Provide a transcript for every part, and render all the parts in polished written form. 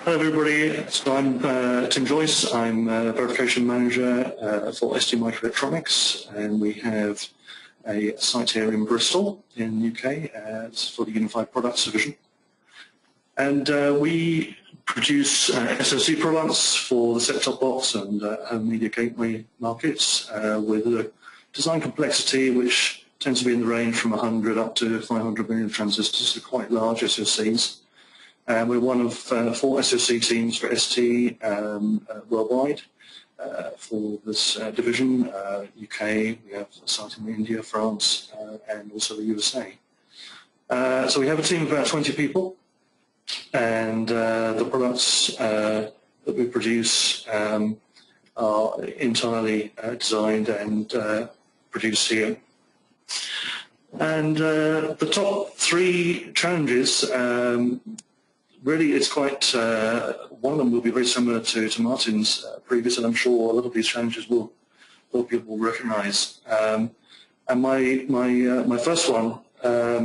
Hello everybody, so I'm Tim Joyce. I'm Verification Manager for STMicroelectronics, and we have a site here in Bristol in the UK. It's for the Unified Products Division. And we produce SoC products for the set-top box and home media gateway markets with a design complexity which tends to be in the range from 100 up to 500 million transistors, so quite large SoCs. We're one of 4 SoC teams for ST worldwide for this division. UK, we have a site in India, France, and also the USA. So we have a team of about 20 people, and the products that we produce are entirely designed and produced here. And the top 3 challenges, really, it's quite, one of them will be very similar to Martin's previous, and I'm sure a lot of these challenges people will recognize. And my first one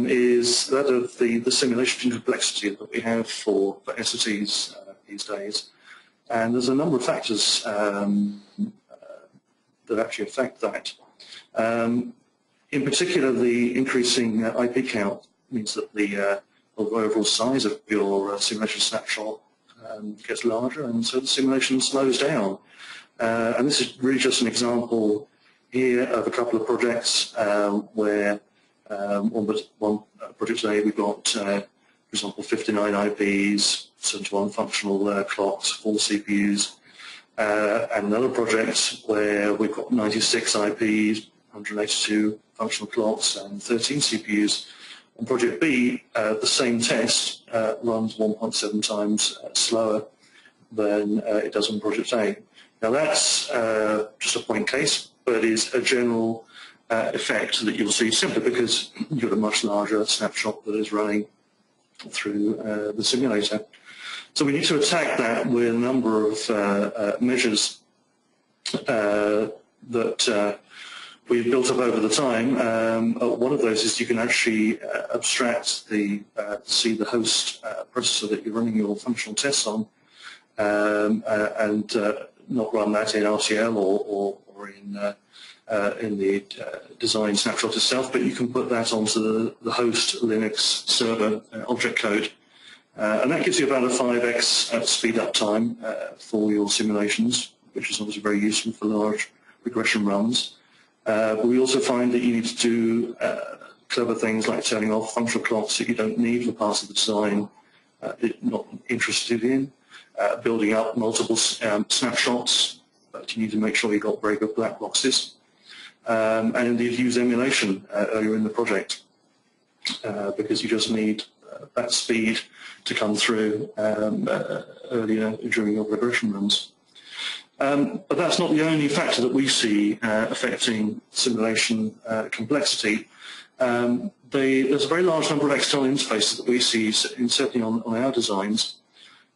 is that of the simulation complexity that we have for SOCs these days. And there's a number of factors that actually affect that. In particular, the increasing IP count means that the overall size of your simulation snapshot gets larger, and so the simulation slows down. And this is really just an example here of a couple of projects where one project today we've got, for example, 59 IPs, 71 functional clocks, 4 CPUs, and another project where we've got 96 IPs, 182 functional clocks, and 13 CPUs. On Project B, the same test runs 1.7 times slower than it does on Project A. Now that's just a point case, but is a general effect that you'll see simply because you've got a much larger snapshot that is running through the simulator. So we need to attack that with a number of measures that we've built up over the time. One of those is you can actually abstract see the host processor that you're running your functional tests on, and not run that in RTL or in the design snapshot itself, but you can put that onto the host Linux server object code. And that gives you about a 5x speed up time for your simulations, which is obviously very useful for large regression runs. But we also find that you need to do clever things like turning off functional clocks that you don't need for parts of the design that you're not interested in, building up multiple snapshots, but you need to make sure you've got very good black boxes, and indeed use emulation earlier in the project, because you just need that speed to come through earlier during your regression runs. But that's not the only factor that we see affecting simulation complexity. There's a very large number of external interfaces that we see, certainly on our designs.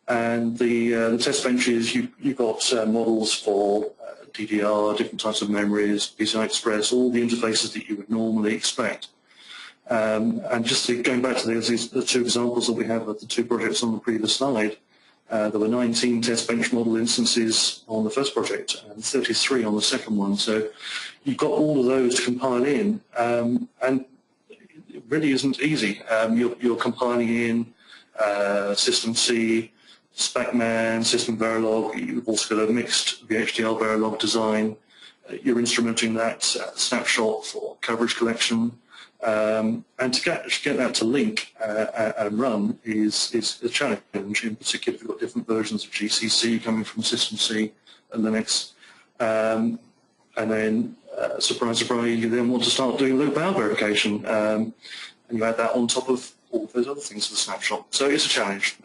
And the test benches, you've got models for DDR, different types of memories, PCI Express, all the interfaces that you would normally expect. And just going back to the 2 examples that we have of the 2 projects on the previous slide, there were 19 test bench model instances on the first project and 33 on the second one. So you've got all of those to compile in, and it really isn't easy. You're compiling in System C, SpecMan, System Verilog. You've also got a mixed VHDL Verilog design. You're instrumenting that snapshot for coverage collection. And to get that to link and run is a challenge, in particular if you've got different versions of GCC coming from System C and Linux. And then, surprise, surprise, you then want to start doing loop bound verification, and you add that on top of all of those other things for the snapshot. So it's a challenge,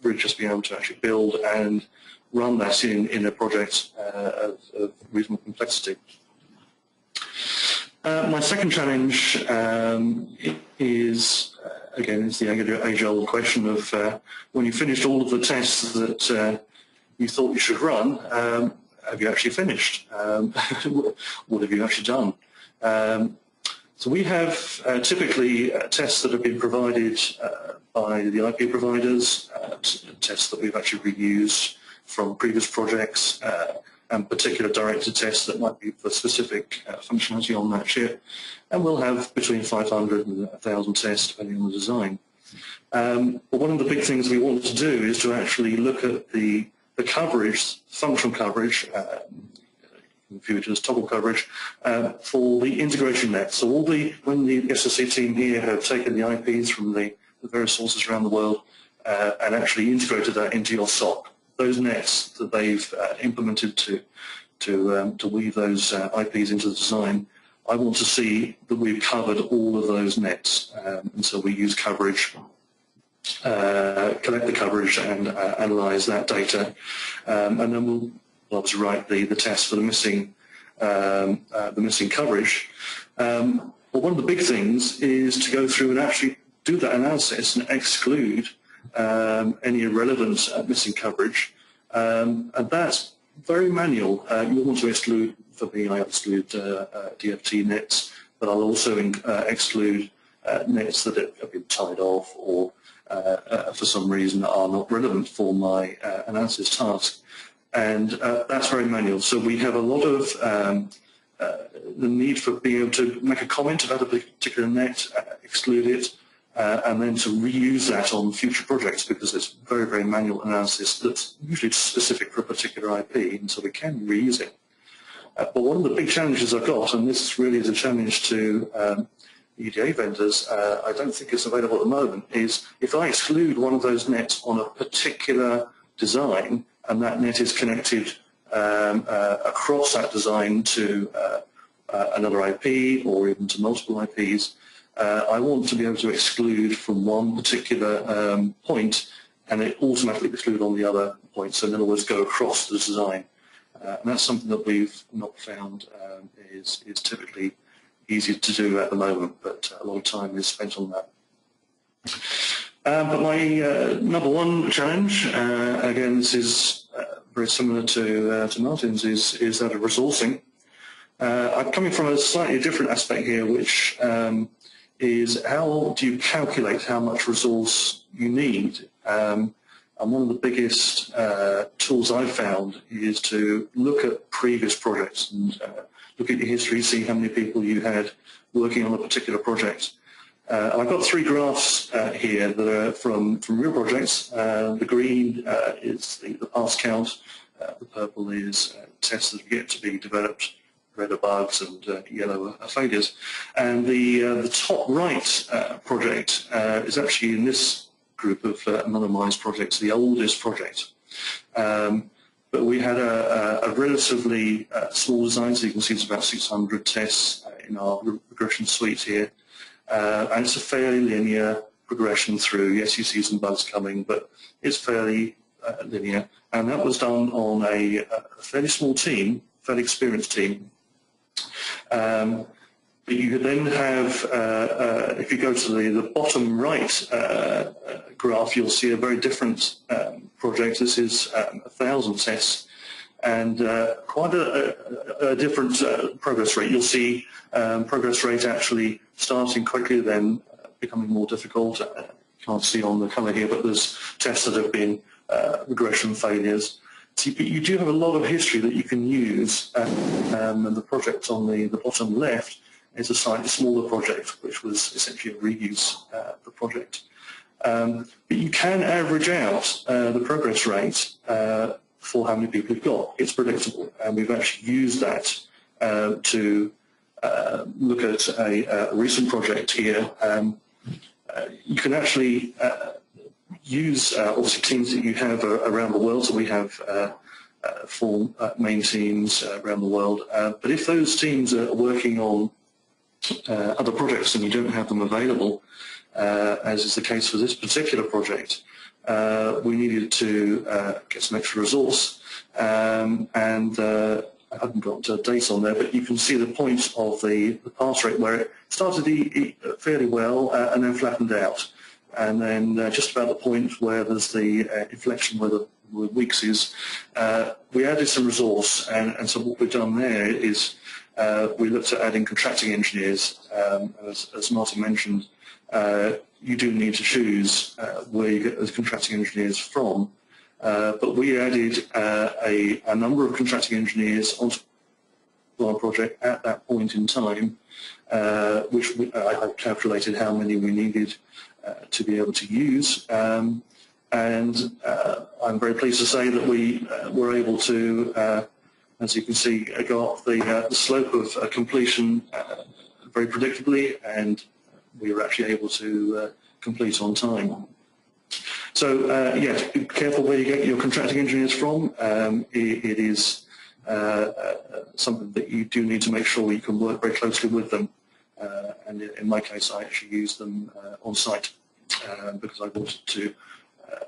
really just being able to actually build and run that in a project of reasonable complexity. My second challenge is the age-old question of when you finished all of the tests that you thought you should run, have you actually finished? What have you actually done? So we have typically tests that have been provided by the IP providers, tests that we've actually reused from previous projects, and particular directed tests that might be for specific functionality on that chip. And we'll have between 500 and 1,000 tests depending on the design. But one of the big things we want to do is to actually look at the coverage, functional coverage, view it as toggle coverage, for the integration net. So when the SoC team here have taken the IPs from the various sources around the world and actually integrated that into your SoC, those nets that they've implemented to weave those IPs into the design, I want to see that we've covered all of those nets. And so we use coverage, collect the coverage and analyze that data, and then we'll obviously write the test for the missing coverage. But one of the big things is to go through and actually do that analysis and exclude any irrelevant missing coverage, and that's very manual. You want to exclude, for me, I exclude DFT nets, but I'll also exclude nets that have been tied off or for some reason are not relevant for my analysis task. And that's very manual. So we have a lot of the need for being able to make a comment about a particular net, exclude it, and then to reuse that on future projects, because it's very, very manual analysis that's usually specific for a particular IP, and so we can reuse it. But one of the big challenges I've got, and this really is a challenge to EDA vendors, I don't think it's available at the moment, is if I exclude one of those nets on a particular design, and that net is connected across that design to another IP or even to multiple IPs, I want to be able to exclude from one particular point and it automatically exclude on the other points, so in other words go across the design. And that's something that we've not found is typically easy to do at the moment, but a lot of time is spent on that. But my number one challenge, again, this is very similar to Martin's, is that of resourcing. I'm coming from a slightly different aspect here, which is how do you calculate how much resource you need? And one of the biggest tools I've found is to look at previous projects and look at your history, see how many people you had working on a particular project. I've got three graphs here that are from real projects. The green is the pass count, the purple is tests that have yet to be developed, red are bugs, and yellow are failures. And the top right project is actually in this group of anonymized projects, the oldest project. But we had a relatively small design, so you can see it's about 600 tests in our regression suite here. And it's a fairly linear progression through. Yes, you see some bugs coming, but it's fairly linear. And that was done on a fairly small team, fairly experienced team. But you could then have, if you go to the bottom right graph, you'll see a very different project. This is 1,000 tests and quite a different progress rate. You'll see progress rate actually starting quickly, then becoming more difficult. You can't see on the colour here, but there's tests that have been regression failures. So you do have a lot of history that you can use, and the project on the bottom left is a slightly smaller project, which was essentially a reuse of the project. But you can average out the progress rate for how many people you've got. It's predictable, and we've actually used that to look at a recent project here. You can actually use obviously teams that you have around the world. So we have 4 main teams around the world. But if those teams are working on other projects and you don't have them available, as is the case for this particular project, we needed to get some extra resource. And I haven't got dates on there, but you can see the point of the pass rate where it started fairly well and then flattened out. And then just about the point where there's the inflection where the weeks is, we added some resource. And so what we've done there is we looked at adding contracting engineers. As Martin mentioned, you do need to choose where you get those contracting engineers from. But we added a number of contracting engineers onto our project at that point in time, which I calculated how many we needed to be able to use. And I'm very pleased to say that we were able to, as you can see, go up the slope of completion very predictably, and we were actually able to complete on time. So yes, be careful where you get your contracting engineers from. It is something that you do need to make sure you can work very closely with them. And in my case, I actually used them on site because I wanted to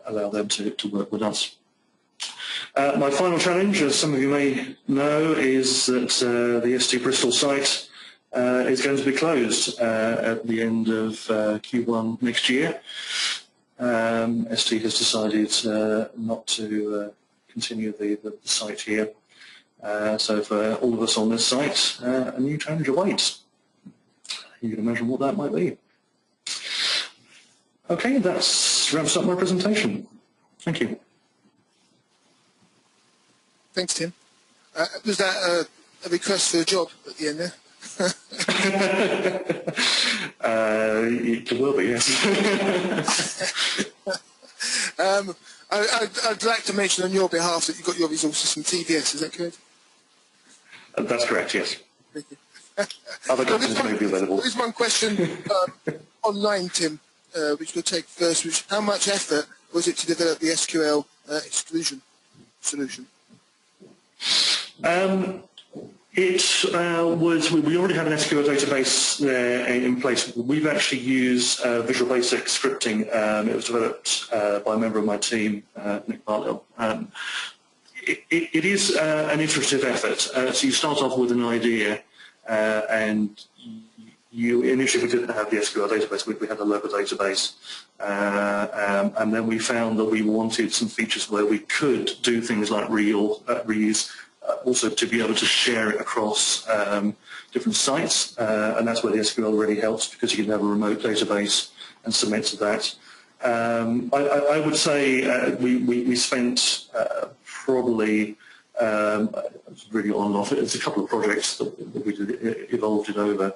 allow them to work with us. My final challenge, as some of you may know, is that the ST Bristol site is going to be closed at the end of Q1 next year. ST has decided not to continue the site here. So for all of us on this site, a new challenge awaits. You can imagine what that might be. Okay, that wraps up my presentation. Thank you. Thanks, Tim. Was that a request for a job at the end there? It will be, yes. I'd like to mention on your behalf that you got your resources from TVS, is that correct? That's correct, yes. Thank you. Other documents may be available. There's one question online, Tim, which we'll take first, which how much effort was it to develop the SQL exclusion solution? It was, we already had an SQL database there in place. We've actually used Visual Basic scripting. It was developed by a member of my team, Nick Bartlett. It is an iterative effort. So you start off with an idea, and you initially we didn't have the SQL database. We had a local database, and then we found that we wanted some features where we could do things like reuse. Also to be able to share it across different sites, and that's where the SQL really helps because you can have a remote database and submit to that. I would say we spent probably really on and off. It's a couple of projects that we did, evolved it over.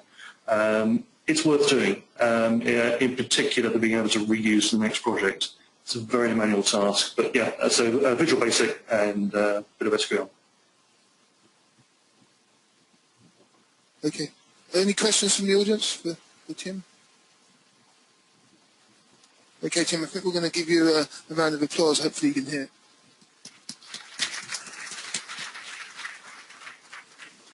It's worth doing, in particular to being able to reuse the next project. It's a very manual task, but yeah, so Visual Basic and a bit of SQL. Okay. Any questions from the audience for Tim? Okay, Tim, I think we're going to give you a round of applause. Hopefully you can hear it.